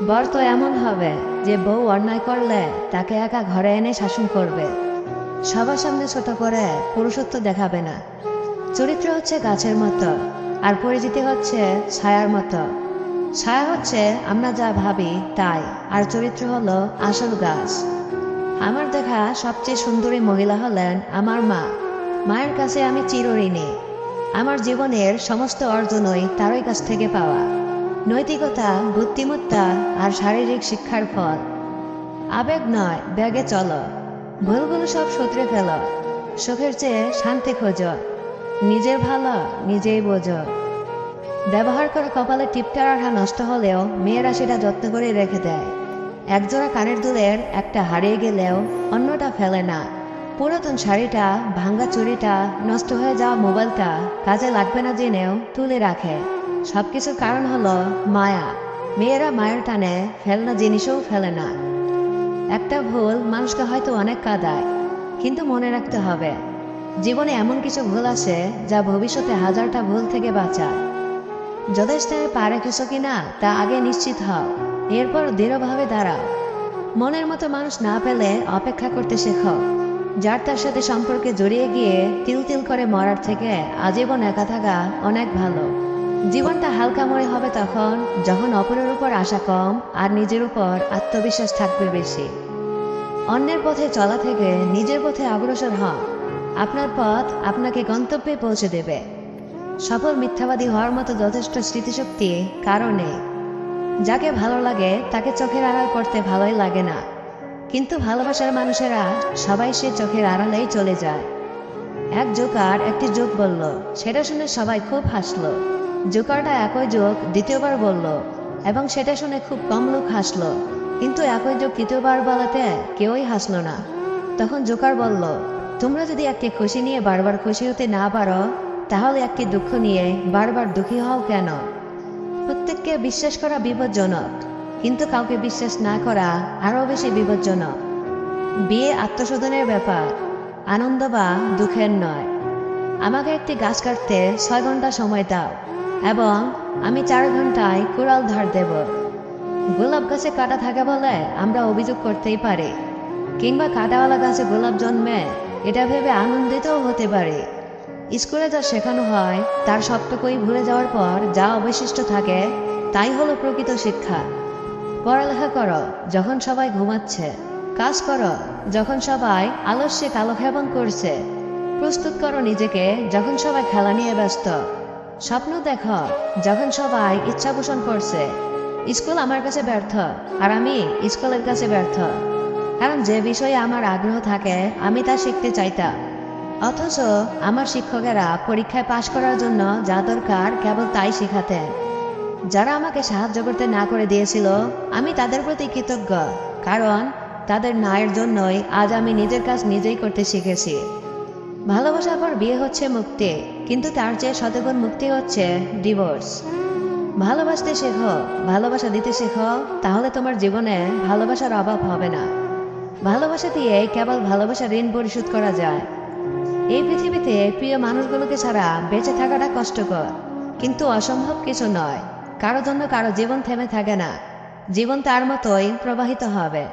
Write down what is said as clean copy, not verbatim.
বর তো এমন হবে যে বউ অন্যায় করলে তাকে একা ঘরে এনে শাসন করবে, সবার সামনে ছোট করে পুরুষত্ব দেখাবে না। চরিত্র হচ্ছে গাছের মতো, আর পরিচিতি হচ্ছে ছায়ার মতো। ছায়া হচ্ছে আমরা যা ভাবি তাই, আর চরিত্র হলো আসল গাছ। আমার দেখা সবচেয়ে সুন্দরী মহিলা হলেন আমার মা। মায়ের কাছে আমি চিরঋণী। আমার জীবনের সমস্ত অর্জনই তারই কাছ থেকে পাওয়া। নৈতিকতা, বুদ্ধিমত্তা আর শারীরিক শিক্ষার ফল। আবেগ নয়, ব্যাগে চলো। ভুলগুলো সব শুধরে ফেলো। সুখের চেয়ে শান্তি খোঁজো। নিজের ভালো নিজেই বোঝো। ব্যবহার করা কপালে টিপটার আঠা নষ্ট হলেও মেয়েরা সেটা যত্ন করে রেখে দেয়। একজোড়া কানের দুলের একটা হারিয়ে গেলেও অন্যটা ফেলে না। পুরাতন শাড়িটা, ভাঙ্গা চুড়িটা, নষ্ট হয়ে যাওয়া মোবাইলটা কাজে লাগবে না জেনেও তুলে রাখে। সবকিছুর কারণ হলো মায়া। মেয়েরা মায়ের টানে ফেলনা জিনিসও ফেলে না। একটা ভুল মানুষকে হয়তো অনেক কাঁদায়, কিন্তু মনে রাখতে হবে জীবনে এমন কিছু ভুল আছে যা ভবিষ্যতে হাজারটা ভুল থেকে বাঁচায়। যথেষ্ট পা রেখেছ কিনা তা আগে নিশ্চিত হও, এরপর দৃঢ়ভাবে দাঁড়াও। মনের মতো মানুষ না পেলে অপেক্ষা করতে শেখো। যার তার সাথে সম্পর্কে জড়িয়ে গিয়ে তিল তিল করে মরার থেকে আজীবন একা থাকা অনেক ভালো। জীবনটা হালকা মনে হবে তখন যখন অপরের উপর আশা কম আর নিজের উপর আত্মবিশ্বাস থাকবে বেশি। অন্যের পথে চলা থেকে নিজের পথে অগ্রসর হন। আপনার পথ আপনাকে গন্তব্যে পৌঁছে দেবে। সফল মিথ্যাবাদী হওয়ার মতো যথেষ্ট স্মৃতিশক্তি কারো নেই। যাকে ভালো লাগে তাকে চোখের আড়াল করতে ভালোই লাগে না, কিন্তু ভালোবাসার মানুষেরা সবাই সে চোখের আড়ালেই চলে যায়। এক জোকার একটি জোক বলল, সেটা শুনে সবাই খুব হাসলো। জোকারটা একই জোক দ্বিতীয়বার বলল, এবং সেটা শুনে খুব কম লোক হাসলো। কিন্তু একই জোক তৃতীয়বার বলাতে কেউই হাসলো না। তখন জোকার বলল, তোমরা যদি একটি খুশি নিয়ে বারবার খুশি হতে না পারো, তাহলে একটি দুঃখ নিয়ে বারবার দুঃখী হও কেন? প্রত্যেককে বিশ্বাস করা বিপজ্জনক, কিন্তু কাউকে বিশ্বাস না করা আরও বেশি বিপজ্জনক। বিয়ে আত্মশোধনের ব্যাপার, আনন্দ বা দুঃখের নয়। আমাকে একটি গাছ কাটতে 6 ঘন্টা সময় দাও, এবং আমি 4 ঘন্টায় কুড়াল ধার দেব। গোলাপ গাছে কাটা থাকে বলে আমরা অভিযোগ করতেই পারি, কিংবা কাটাওয়ালা গাছে গোলাপ জন্মে এটা ভেবে আনন্দিতও হতে পারি। স্কুলে যা শেখানো হয় তার সবটুকুই ভুলে যাওয়ার পর যা অবশিষ্ট থাকে তাই হলো প্রকৃত শিক্ষা। পড়ালেখা করো যখন সবাই ঘুমাচ্ছে। কাজ করো যখন সবাই আলস্যে কালক্ষেপণ করছে। প্রস্তুত করো নিজেকে যখন সবাই খেলা নিয়ে ব্যস্ত। স্বপ্ন দেখো যখন সবাই ইচ্ছা পোষণ করছে। স্কুল আমার কাছে ব্যর্থ, আর আমি স্কুলের কাছে ব্যর্থ, কারণ যে বিষয়ে আমার আগ্রহ থাকে আমি তা শিখতে চাইতাম। অথচ আমার শিক্ষকেরা পরীক্ষায় পাশ করার জন্য যা দরকার কেবল তাই শেখাতেন। যারা আমাকে সাহায্য করতে না করে দিয়েছিল আমি তাদের প্রতি কৃতজ্ঞ, কারণ তাদের ন্যায়ের জন্যই আজ আমি নিজের কাজ নিজেই করতে শিখেছি। ভালোবাসার পর বিয়ে হচ্ছে মুক্তি, কিন্তু তার চেয়ে শতগুণ মুক্তি হচ্ছে ডিভোর্স। ভালোবাসতে শেখো, ভালোবাসা দিতে শেখো, তাহলে তোমার জীবনে ভালোবাসার অভাব হবে না। ভালোবাসা দিয়ে কেবল ভালোবাসার ঋণ পরিশোধ করা যায়। এই পৃথিবীতে প্রিয় মানুষগুলোকে ছাড়া বেঁচে থাকাটা কষ্টকর, কিন্তু অসম্ভব কিছু নয়। কারো জন্য কারো জীবন থেমে থাকে না। জীবন তার মতোই প্রবাহিত হবে।